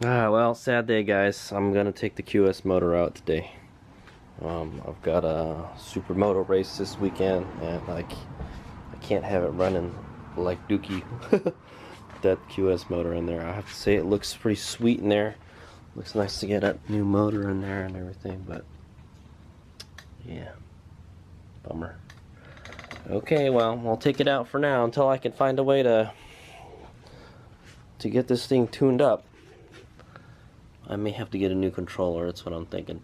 Well, sad day, guys. I'm gonna take the QS motor out today. I've got a supermoto race this weekend, and I can't have it running like Dookie. That QS motor in there. I have to say, it looks pretty sweet in there. Looks nice to get a new motor in there and everything, but yeah, bummer. Okay, well, I'll take it out for now until I can find a way to get this thing tuned up. I may have to get a new controller, that's what I'm thinking.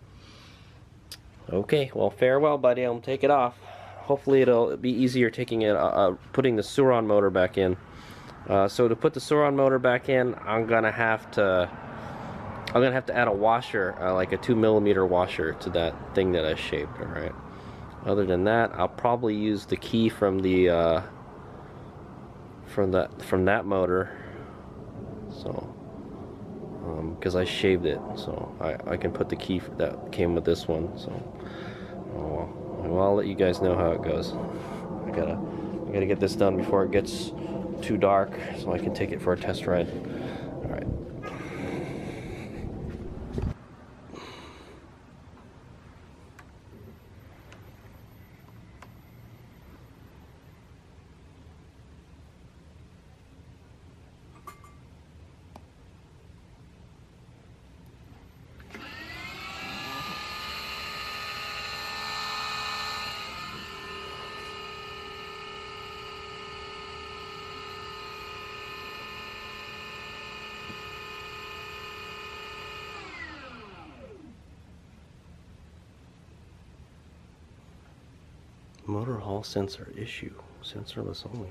Okay, well, farewell, buddy. I'll take it off. Hopefully it'll be easier taking it, putting the Suron motor back in. So to put the Suron motor back in, I'm gonna have to add a washer, like a 2mm washer, to that thing that I shaped. All right. Other than that, I'll probably use the key from the from that motor. So. Because I shaved it, so I can put the key that came with this one. So, well, I'll let you guys know how it goes. I gotta get this done before it gets too dark, so I can take it for a test ride. All right. Motor hall sensor issue. Sensorless only.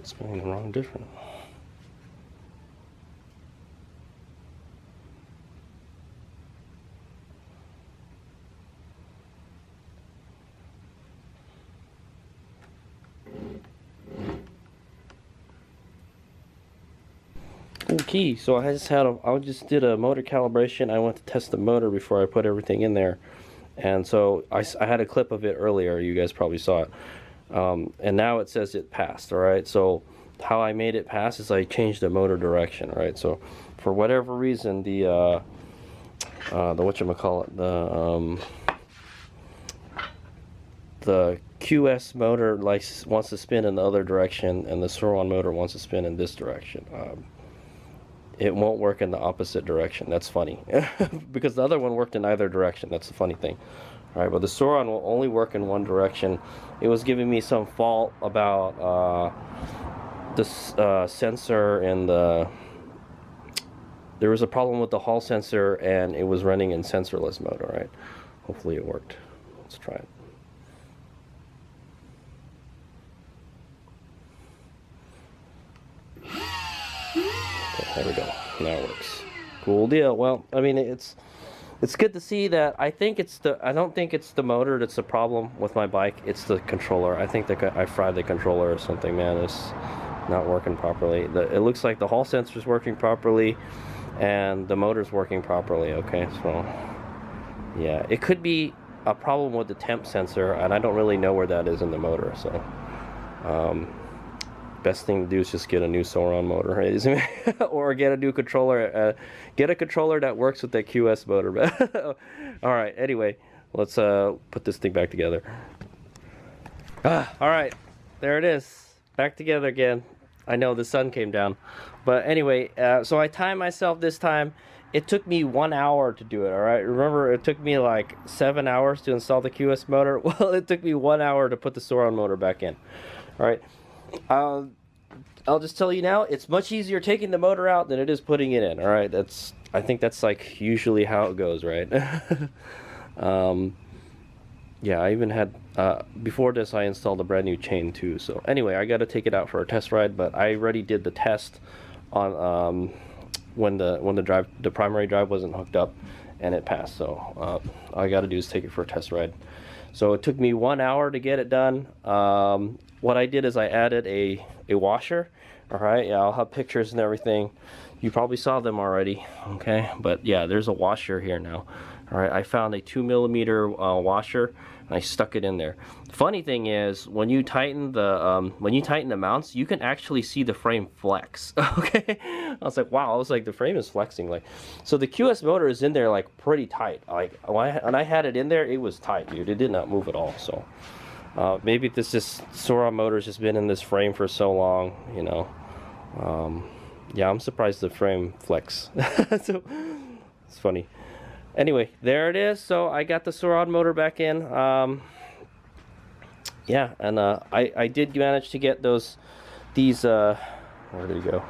It's going the wrong different. Okay, so I just did a motor calibration. I went to test the motor before I put everything in there, and so I had a clip of it earlier. You guys probably saw it. And now it says it passed. All right, so how I made it pass is I changed the motor direction. All right, so for whatever reason, the whatchamacallit, the QS motor wants to spin in the other direction, and the Suron motor wants to spin in this direction. It won't work in the opposite direction. That's funny. Because the other one worked in either direction. That's the funny thing. Alright, but the Suron will only work in one direction. It was giving me some fault about this sensor, and there was a problem with the hall sensor, and it was running in sensorless mode. Alright, hopefully it worked. Let's try it. Okay, there we go. Now it works. Cool deal. Well, I mean, it's good to see that. I don't think it's the motor that's the problem with my bike. It's the controller. I think that I fried the controller or something, man. It's not working properly. It looks like the hall sensor is working properly, and the motor's working properly. Okay, so yeah, it could be a problem with the temp sensor, and I don't really know where that is in the motor. So, best thing to do is just get a new Suron motor, right? Or get a new controller. Get a controller that works with that QS motor. All right. Anyway, let's put this thing back together. All right, there it is, back together again. I know the sun came down, but anyway, so I timed myself this time. It took me 1 hour to do it. All right. Remember, it took me like 7 hours to install the QS motor. Well, it took me 1 hour to put the Suron motor back in. All right. I'll just tell you now, it's much easier taking the motor out than it is putting it in. All right, I think that's like usually how it goes, right? Yeah, I even had before this I installed a brand new chain too. So anyway, I got to take it out for a test ride, but I already did the test on when the primary drive wasn't hooked up, and it passed. So all I got to do is take it for a test ride. So it took me 1 hour to get it done. What I did is I added a washer. All right, yeah, I'll have pictures and everything. You probably saw them already, okay? But yeah, there's a washer here now. All right, I found a 2mm washer, and I stuck it in there. Funny thing is, when you tighten the mounts, you can actually see the frame flex. Okay, I was like, wow, I was like, the frame is flexing. Like, so the QS motor is in there like pretty tight. Like when I had it in there, it was tight, dude. It did not move at all. So maybe this Sora motor's just been in this frame for so long, you know. Yeah, I'm surprised the frame flex. So it's funny. Anyway, there it is. So I got the Sora motor back in. Yeah, and I did manage to get these where did it go?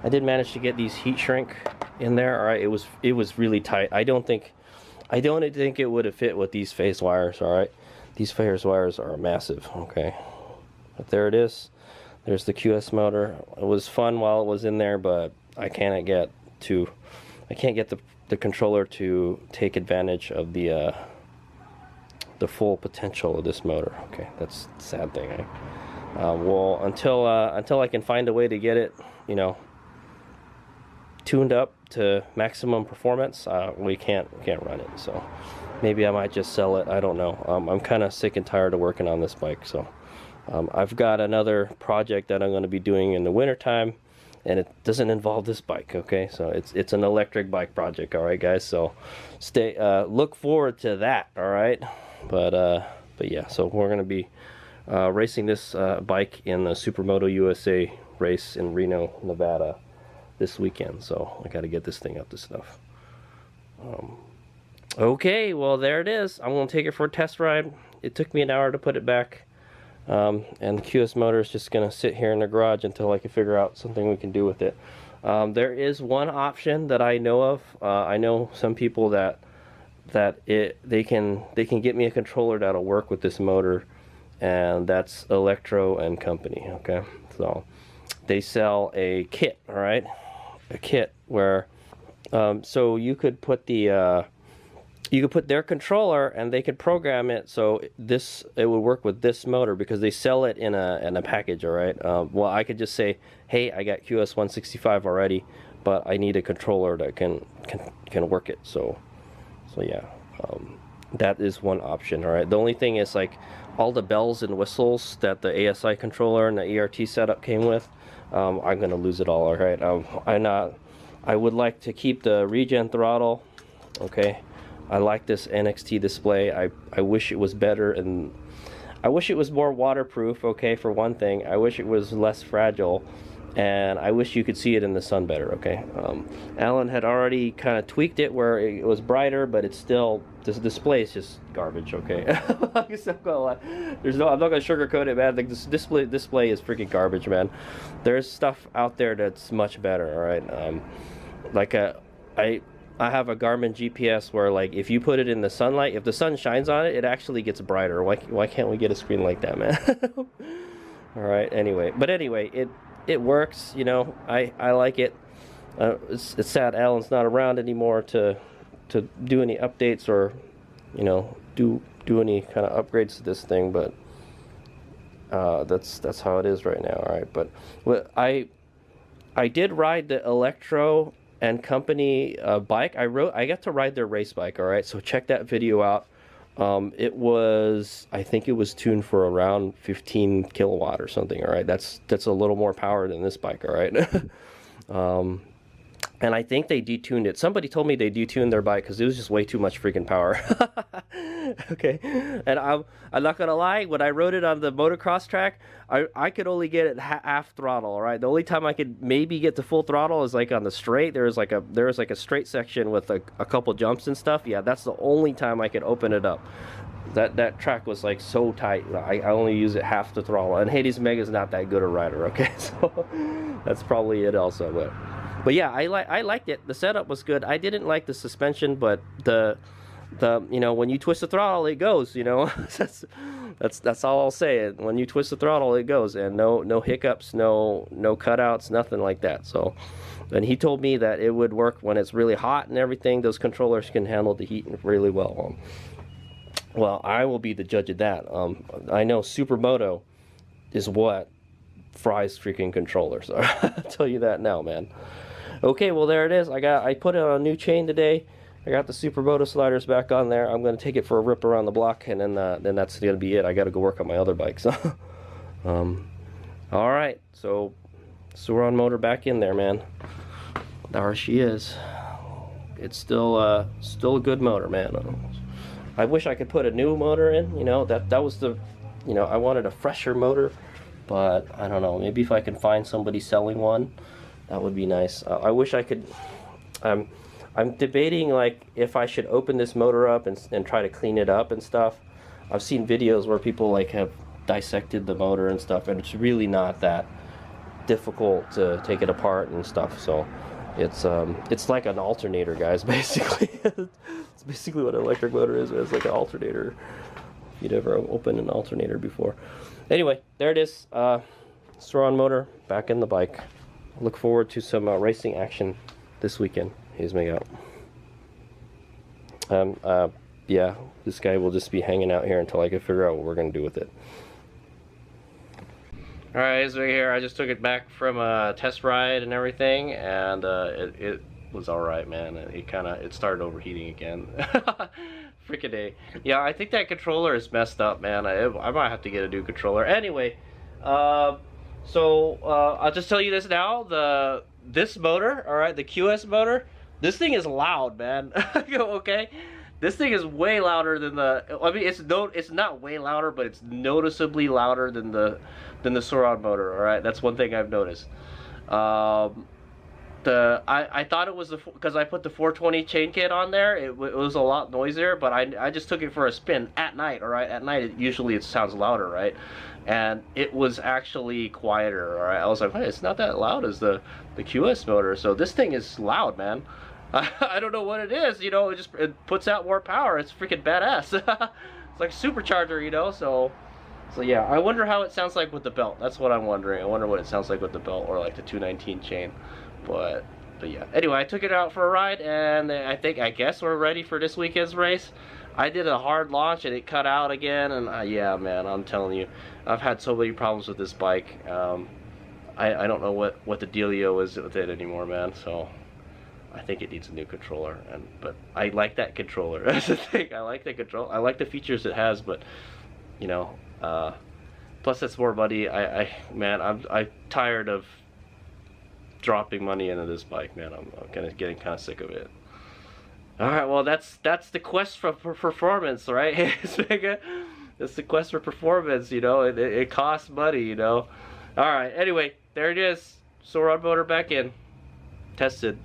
I did manage to get these heat shrink in there. All right, it was really tight. I don't think it would have fit with these phase wires. All right, these phase wires are massive. Okay, but there it is. There's the QS motor. It was fun while it was in there, but I can't get the controller to take advantage of the full potential of this motor. Okay, that's the sad thing. Eh? Well, until I can find a way to get it, you know, tuned up to maximum performance, we can't run it. So maybe I might just sell it. I don't know. I'm kind of sick and tired of working on this bike. So I've got another project that I'm going to be doing in the wintertime, and it doesn't involve this bike. Okay, so it's an electric bike project. All right, guys. So look forward to that. All right, but yeah. So we're going to be racing this bike in the Supermoto USA race in Reno, Nevada this weekend. So I got to get this thing up to snuff. Okay, well there it is. I'm going to take it for a test ride. It took me an hour to put it back. And the QS motor is just going to sit here in the garage until I can figure out something we can do with it. There is one option that I know of. I know some people that they can get me a controller that'll work with this motor, and that's Electro and Company. Okay, so they sell a kit. All right, a kit where so you could put their controller and they could program it so it would work with this motor, because they sell it in a package. All right. Well, I could just say, hey, I got QS165 already, but I need a controller that can work it. So yeah, that is one option. All right. The only thing is, like, all the bells and whistles that the ASI controller and the ERT setup came with, I'm gonna lose it all. All right. I would like to keep the regen throttle. Okay. I like this NXT display. I wish it was better, and I wish it was more waterproof. Okay, for one thing, I wish it was less fragile, and I wish you could see it in the sun better. Okay, Alan had already kind of tweaked it where it was brighter, but it's still, this display is just garbage. Okay, I guess I'm gonna lie. I'm not gonna sugarcoat it, man. Like, this display is freaking garbage, man. There's stuff out there that's much better. All right, like I have a Garmin GPS where, like, if you put it in the sunlight, if the sun shines on it, it actually gets brighter. Why can't we get a screen like that, man? All right. Anyway, it works. You know, I like it. It's sad Alan's not around anymore to do any updates or, you know, do any kind of upgrades to this thing. But that's how it is right now. All right. But I did ride the Electro and Company bike. I got to ride their race bike. All right, so check that video out. I think it was tuned for around 15 kilowatt or something. All right, that's a little more power than this bike. All right. And I think they detuned it. Somebody told me they detuned their bike because it was just way too much freaking power. Okay, and I'm not gonna lie, when I rode it on the motocross track, I could only get it half throttle. All right, the only time I could maybe get to full throttle is like on the straight. There was like a straight section with a couple jumps and stuff. Yeah, that's the only time I could open it up. that track was like so tight. I only use it half the throttle, and Hades Mega's not that good a rider. Okay, so that's probably it also. But yeah, I liked it. The setup was good. I didn't like the suspension, but the you know, when you twist the throttle, it goes. You know, that's all I'll say. When you twist the throttle, it goes, and no hiccups, no cutouts, nothing like that. So, and he told me that it would work when it's really hot and everything. Those controllers can handle the heat really well. Well, I will be the judge of that. I know Supermoto is what fries freaking controllers. I'll tell you that now, man. Okay, well there it is. I put it on a new chain today. I got the Supermoto sliders back on there. I'm going to take it for a rip around the block, and then that's going to be it. I got to go work on my other bike. So, all right. So Sur-Ron motor back in there, man. There she is. It's still a good motor, man. I wish I could put a new motor in. You know, that was the, you know, I wanted a fresher motor, but I don't know. Maybe if I can find somebody selling one, that would be nice. I wish I could. I'm debating like if I should open this motor up and try to clean it up and stuff. I've seen videos where people like have dissected the motor and stuff, and it's really not that difficult to take it apart and stuff. So it's like an alternator, guys, basically. It's basically what an electric motor is. It's like an alternator. If you'd ever opened an alternator before. Anyway, there it is. Sur-Ron motor back in the bike. Look forward to some racing action this weekend. Here's me out. Yeah, this guy will just be hanging out here until I can figure out what we're gonna do with it. Alright, so here I just took it back from a test ride and everything, and it was alright, man. It started overheating again. Freaking A. Yeah, I think that controller is messed up, man. I might have to get a new controller. Anyway, so I'll just tell you this now. This motor, alright, the QS motor, this thing is loud, man. Okay? This thing is way louder than I mean, it's not way louder, but it's noticeably louder than the Sur-Ron motor, alright? That's one thing I've noticed. I thought it was because I put the 420 chain kit on there, it was a lot noisier, but I just took it for a spin at night, alright? At night, usually it sounds louder, right? And it was actually quieter, alright? I was like, hey, it's not that loud as the QS motor, so this thing is loud, man. I don't know what it is, you know, it puts out more power. It's freaking badass. It's like a supercharger, you know, so yeah, I wonder how it sounds like with the belt. That's what I'm wondering. I wonder what it sounds like with the belt or like the 219 chain. But yeah. Anyway, I took it out for a ride, and I guess we're ready for this weekend's race. I did a hard launch and it cut out again, and yeah, man, I'm telling you, I've had so many problems with this bike. I don't know what the dealio is with it anymore, man, so I think it needs a new controller, but I like that controller. That's the thing. I like the control. I like the features it has, but you know, plus it's more money. Man, I'm tired of dropping money into this bike, man. I'm getting kind of sick of it. All right, well that's the quest for performance, right? It's the quest for performance, you know. It costs money, you know. All right. Anyway, there it is. Sur-Ron motor back in, tested.